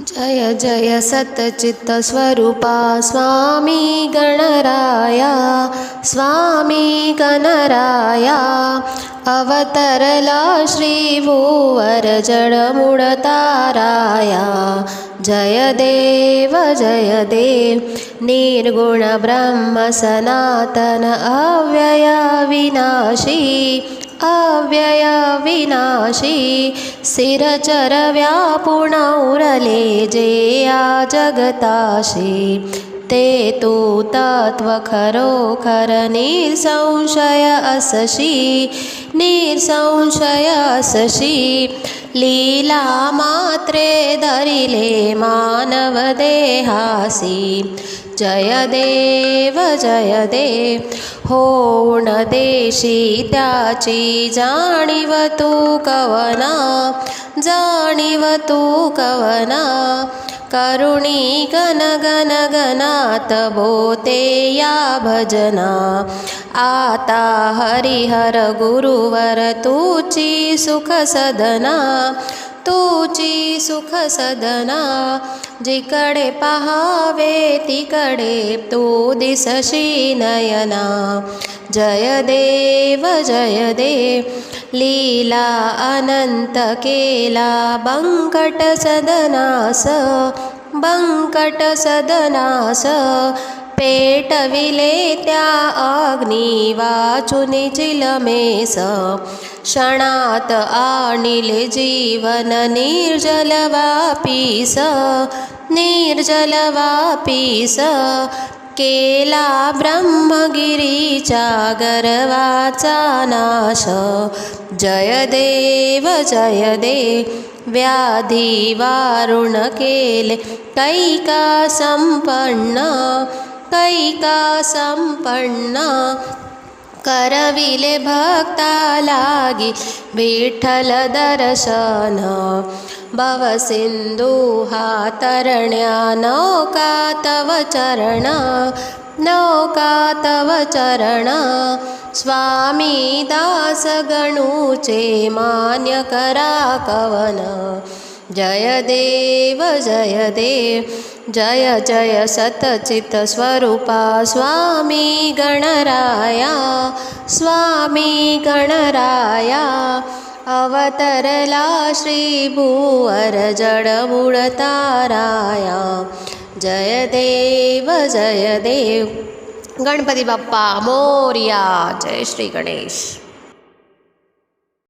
जय जय सच्चित् स्वरूपा स्वामी गणराया, स्वामी गणराया अवतरला श्री भूवर जडमूळ ताराया। जय देव निर्गुण ब्रह्म सनातन अव्यय विनाशी, अव्यय विनाशी सिरचर व्यापुण उरले जे या जगताशी। ते तू तत्व खरोखर निसंशय असशी, निसंशय असशी लीला मात्रे धरिले मानव देहासी। जय देव होऊन देशी त्याची जाणीव तू कवना, जाणीव तू कवना करुणी गण गण गणात बोते या भजना। आता हरिहर गुरुवर तुची सुख सदना, तुची सुख सदना जिकडे पहावे तिकडे तू दिसशी नयना। जय देव लीला अनंत केला बंकट सदनास, बंकट सदनास पेटविले त्या अग्नी वाचुनी चिलमेस। क्षणात आणिले जीवन निर्जल वापीस, निर्जल वापीस केला ब्रह्मगिरीच्या गर्वाचा नाश। जय देव व्याधी वारुण केले कैका संपन्न, कैका संपन्न करविले भक्ता लागी विठ्ठल दर्शन। भवसिंधू हा तरण्या नौका तव चरण, नौका तव चरण स्वामी दास गणूचे मान्य करा कवन। जय देव जय जय सच्चित् स्वरूपा स्वामी गणराया, स्वामी गणराया अवतरला श्री भूवर जडमूळ ताराया। जय देव गणपती बाप्पा मोरया। जय श्री गणेश।